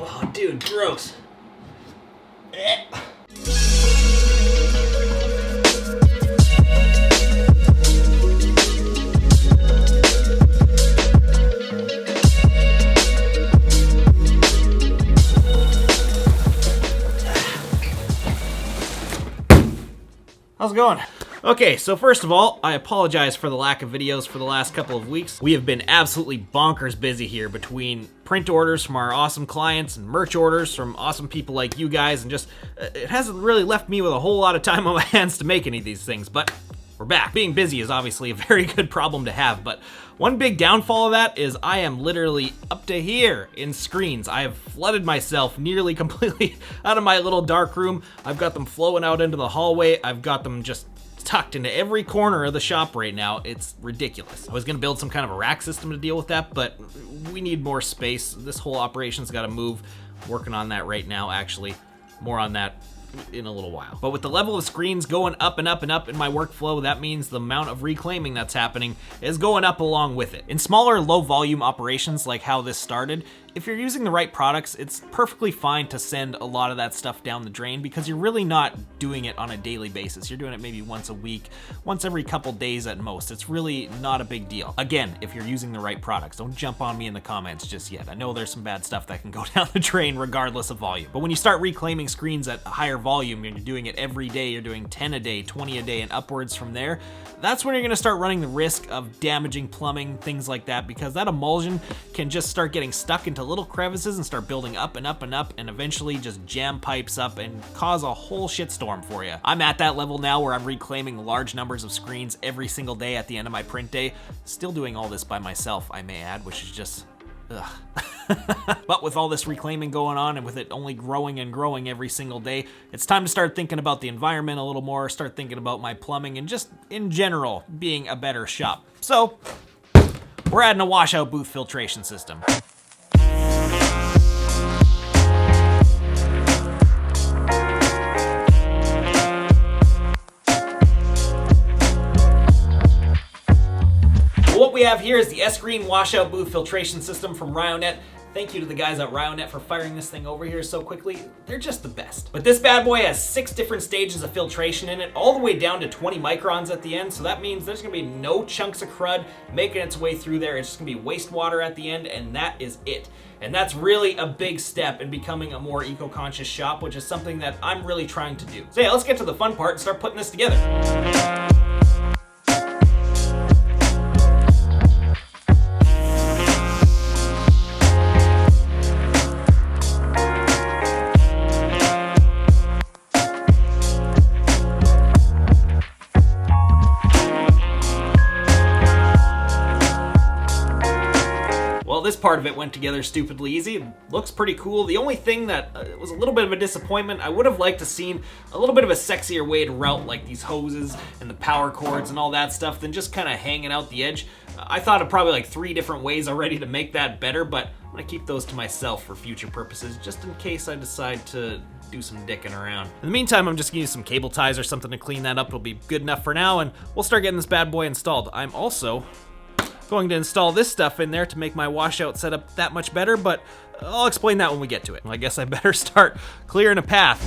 Oh, dude, gross. How's it going? Okay, so first of all, I apologize for the lack of videos for the last couple of weeks. We have been absolutely bonkers busy here between print orders from our awesome clients and merch orders from awesome people like you guys, and just, it hasn't really left me with a whole lot of time on my hands to make any of these things, but we're back. Being busy is obviously a very good problem to have, but one big downfall of that is I am literally up to here in screens. I have flooded myself nearly completely out of my little dark room. I've got them flowing out into the hallway. I've got them just tucked into every corner of the shop right now. It's ridiculous. I was gonna build some kind of a rack system to deal with that, but we need more space. This whole operation's gotta move. Working on that right now, actually. More on that in a little while. But with the level of screens going up and up and up in my workflow, that means the amount of reclaiming that's happening is going up along with it. In smaller, low volume operations like how this started, if you're using the right products, it's perfectly fine to send a lot of that stuff down the drain because you're really not doing it on a daily basis. You're doing it maybe once a week, once every couple days at most. It's really not a big deal. Again, if you're using the right products, don't jump on me in the comments just yet. I know there's some bad stuff that can go down the drain regardless of volume. But when you start reclaiming screens at a higher volume and you're doing it every day, you're doing 10 a day, 20 a day, and upwards from there, that's when you're gonna start running the risk of damaging plumbing, things like that, because that emulsion can just start getting stuck into little crevices and start building up and up and up, and eventually just jam pipes up and cause a whole shitstorm for you. I'm at that level now where I'm reclaiming large numbers of screens every single day at the end of my print day. Still doing all this by myself, I may add, which is just, ugh. But with all this reclaiming going on and with it only growing and growing every single day, it's time to start thinking about the environment a little more, start thinking about my plumbing, and just in general being a better shop. So we're adding a washout booth filtration system. What we have here is the S-Green washout booth filtration system from Ryonet. Thank you to the guys at Ryonet for firing this thing over here so quickly. They're just the best. But this bad boy has 6 different stages of filtration in it, all the way down to 20 microns at the end, so that means there's gonna be no chunks of crud making its way through there. It's just gonna be wastewater at the end, and that is it. And that's really a big step in becoming a more eco-conscious shop, which is something that I'm really trying to do. So yeah, let's get to the fun part and start putting this together. This part of it went together stupidly easy. It looks pretty cool. The only thing that was a little bit of a disappointment, I would have liked to seen a little bit of a sexier way to route like these hoses and the power cords and all that stuff than just kind of hanging out the edge. I thought of probably like 3 different ways already to make that better, but I'm gonna keep those to myself for future purposes, just in case I decide to do some dicking around. In the meantime, I'm just gonna use some cable ties or something to clean that up. It'll be good enough for now, and we'll start getting this bad boy installed. I'm also going to install this stuff in there to make my washout setup that much better, but I'll explain that when we get to it. I guess I better start clearing a path.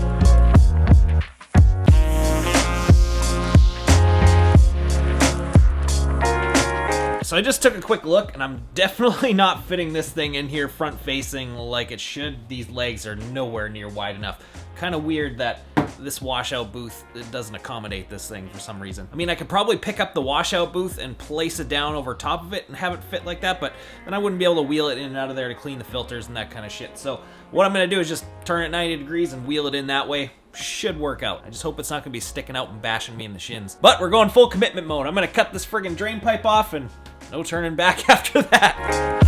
So I just took a quick look, and I'm definitely not fitting this thing in here front facing like it should. These legs are nowhere near wide enough. Kind of weird that this washout booth, it doesn't accommodate this thing for some reason. I mean, I could probably pick up the washout booth and place it down over top of it and have it fit like that, but then I wouldn't be able to wheel it in and out of there to clean the filters and that kind of shit. So what I'm gonna do is just turn it 90 degrees and wheel it in that way. Should work out. I just hope it's not gonna be sticking out and bashing me in the shins. But we're going full commitment mode. I'm gonna cut this friggin' drain pipe off and no turning back after that.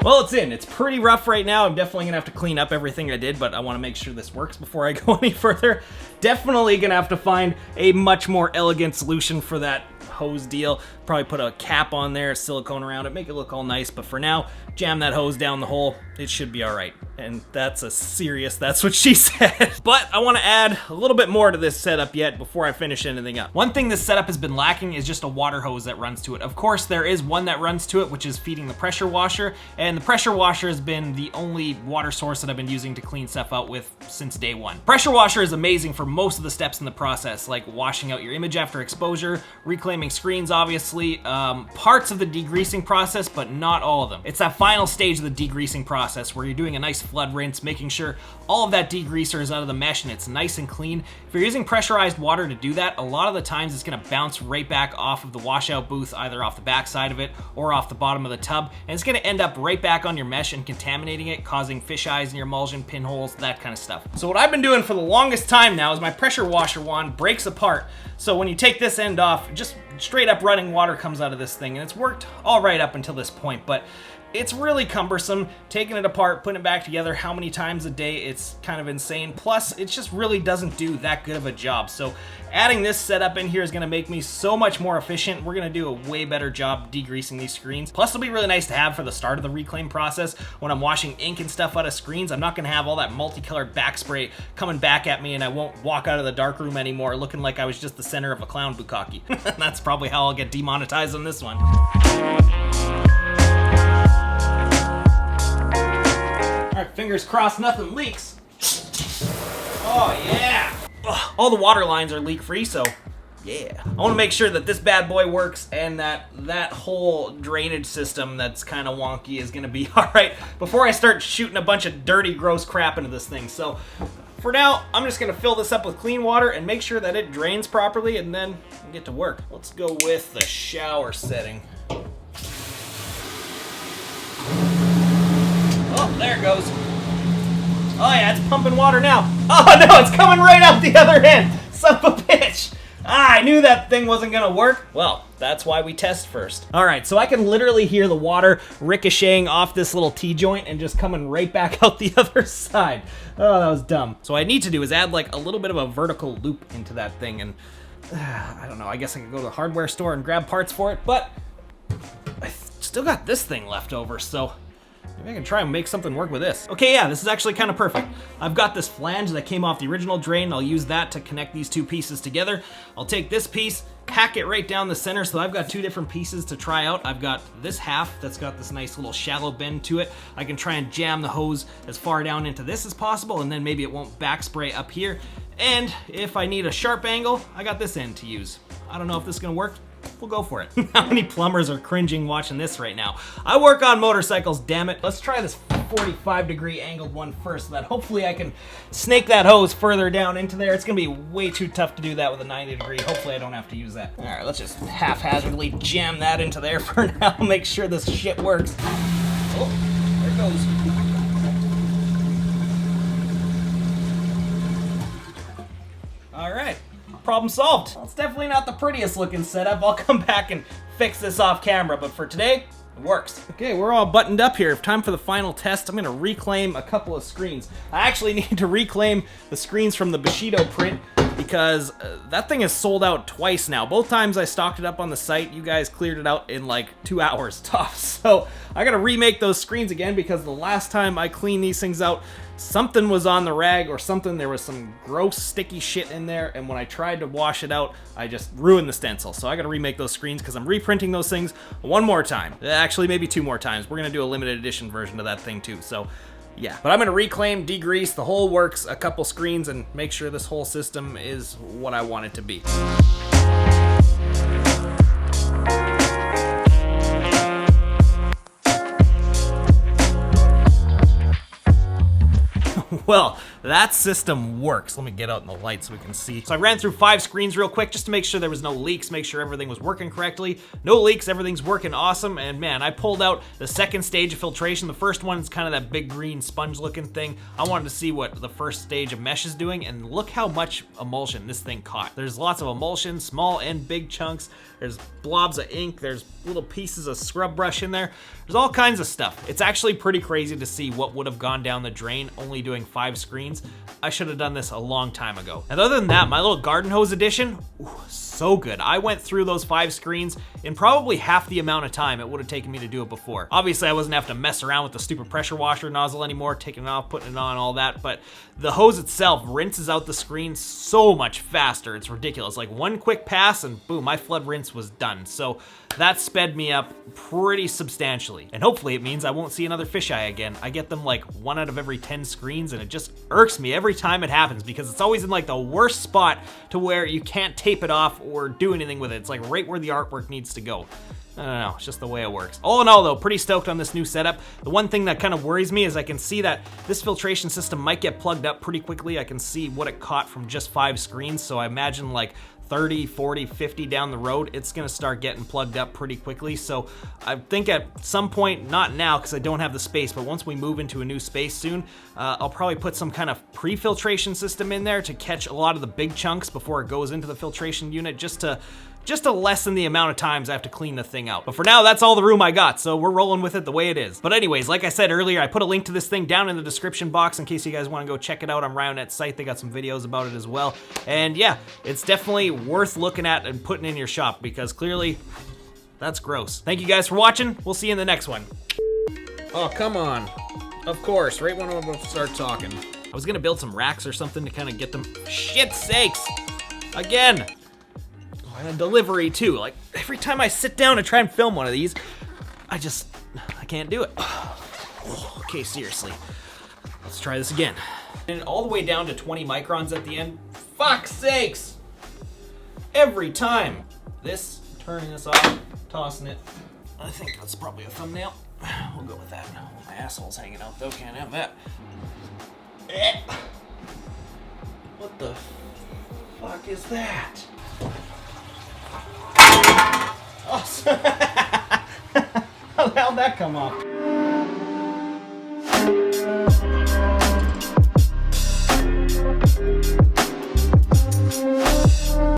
Well, it's in. It's pretty rough right now. I'm definitely gonna have to clean up everything I did, but I wanna make sure this works before I go any further. Definitely gonna have to find a much more elegant solution for that hose deal, Probably put a cap on there, silicone around it, make it look all nice. But for now, jam that hose down the hole. It should be all right. And that's what she said. But I want to add a little bit more to this setup yet before I finish anything up. One thing this setup has been lacking is just a water hose that runs to it. Of course, there is one that runs to it, which is feeding the pressure washer. And the pressure washer has been the only water source that I've been using to clean stuff out with since day one. Pressure washer is amazing for most of the steps in the process, like washing out your image after exposure, reclaiming screens, obviously, parts of the degreasing process, but not all of them. It's that final stage of the degreasing process where you're doing a nice flood rinse, making sure all of that degreaser is out of the mesh and it's nice and clean. If you're using pressurized water to do that, a lot of the times it's gonna bounce right back off of the washout booth, either off the back side of it or off the bottom of the tub, and it's gonna end up right back on your mesh and contaminating it, causing fish eyes in your emulsion, pinholes, that kind of stuff. So what I've been doing for the longest time now is my pressure washer wand breaks apart. So when you take this end off, just straight up running water comes out of this thing, and it's worked all right up until this point, but it's really cumbersome taking it apart, putting it back together how many times a day. It's kind of insane. Plus, it just really doesn't do that good of a job. So adding this setup in here is gonna make me so much more efficient. We're gonna do a way better job degreasing these screens. Plus, it'll be really nice to have for the start of the reclaim process. When I'm washing ink and stuff out of screens, I'm not gonna have all that multicolored back spray coming back at me, and I won't walk out of the darkroom anymore looking like I was just the center of a clown bukkake. That's probably how I'll get demonetized on this one. All right, fingers crossed nothing leaks. Oh yeah. Ugh, all the water lines are leak-free, so yeah. I want to make sure that this bad boy works and that whole drainage system that's kind of wonky is gonna be all right before I start shooting a bunch of dirty, gross crap into this thing. So for now, I'm just gonna fill this up with clean water and make sure that it drains properly, and then we'll get to work. Let's go with the shower setting. Oh, there it goes. Oh yeah, it's pumping water now. Oh no, it's coming right out the other end. Son of a bitch. I knew that thing wasn't gonna work. Well, that's why we test first. All right, so I can literally hear the water ricocheting off this little T-joint and just coming right back out the other side. Oh, that was dumb. So what I need to do is add like a little bit of a vertical loop into that thing, and I don't know, I guess I could go to the hardware store and grab parts for it, but I still got this thing left over, so maybe I can try and make something work with this. Okay, yeah, this is actually kind of perfect. I've got this flange that came off the original drain. I'll use that to connect these two pieces together. I'll take this piece, hack it right down the center, so I've got two different pieces to try out. I've got this half that's got this nice little shallow bend to it. I can try and jam the hose as far down into this as possible, and then maybe it won't back spray up here. And if I need a sharp angle, I got this end to use. I don't know if this is gonna work. We'll go for it. How many plumbers are cringing watching this right now? I work on motorcycles, damn it. Let's try this 45-degree angled one first so that hopefully I can snake that hose further down into there. It's gonna be way too tough to do that with a 90-degree. Hopefully I don't have to use that. All right, let's just haphazardly jam that into there for now. Make sure this shit works. Oh, there it goes. All right. Problem solved. Well, it's definitely not the prettiest looking setup. I'll come back and fix this off camera, but for today, it works. Okay, we're all buttoned up here. Time for the final test. I'm gonna reclaim a couple of screens. I actually need to reclaim the screens from the Bushido print because that thing is sold out twice now. Both times I stocked it up on the site, you guys cleared it out in like 2 hours tops. So I gotta remake those screens again because the last time I cleaned these things out, something was on the rag or something. There was some gross sticky shit in there, and when I tried to wash it out, I just ruined the stencil. So I gotta remake those screens because I'm reprinting those things one more time. Actually, maybe 2 more times. We're gonna do a limited edition version of that thing too. So yeah, but I'm gonna reclaim, degrease the whole works, a couple screens, and make sure this whole system is what I want it to be. Well, that system works. Let me get out in the light so we can see. So I ran through 5 screens real quick just to make sure there was no leaks, make sure everything was working correctly. No leaks, everything's working awesome. And man, I pulled out the second stage of filtration. The first one is kind of that big green sponge looking thing. I wanted to see what the first stage of mesh is doing, and look how much emulsion this thing caught. There's lots of emulsion, small and big chunks. There's blobs of ink. There's little pieces of scrub brush in there. There's all kinds of stuff. It's actually pretty crazy to see what would have gone down the drain only doing 5 screens. I should have done this a long time ago. And other than that, my little garden hose edition, so good. I went through those 5 screens in probably half the amount of time it would have taken me to do it before. Obviously, I wasn't having to mess around with the stupid pressure washer nozzle anymore, taking it off, putting it on, all that, but the hose itself rinses out the screen so much faster. It's ridiculous. Like one quick pass and boom, my flood rinse was done. So that sped me up pretty substantially. And hopefully it means I won't see another fisheye again. I get them like 1 out of every 10 screens and it just irks me every time it happens because it's always in like the worst spot to where you can't tape it off or do anything with it. It's like right where the artwork needs to go. I don't know, it's just the way it works. All in all though, pretty stoked on this new setup. The one thing that kind of worries me is I can see that this filtration system might get plugged up pretty quickly. I can see what it caught from just 5 screens, so I imagine like 30, 40, 50 down the road, it's gonna start getting plugged up pretty quickly. So I think at some point, not now because I don't have the space, but once we move into a new space soon, I'll probably put some kind of pre-filtration system in there to catch a lot of the big chunks before it goes into the filtration unit, just to lessen the amount of times I have to clean the thing out. But for now, that's all the room I got, so we're rolling with it the way it is. But anyways, like I said earlier, I put a link to this thing down in the description box in case you guys want to go check it out on Ryonet's site. They got some videos about it as well. And yeah, it's definitely worth looking at and putting in your shop because clearly, that's gross. Thank you guys for watching. We'll see you in the next one. Oh, come on. Of course, right when I'm about to start talking. I was gonna build some racks or something to kind of get them. Shit sakes! Again! And a delivery too. Like every time I sit down to try and film one of these, I can't do it. Okay, seriously. Let's try this again. And all the way down to 20 microns at the end. Fuck's sakes! Every time. This, turning this off, tossing it. I think that's probably a thumbnail. We'll go with that. My asshole's hanging out though, can't have that. What the fuck is that? Oh, how'd that come off?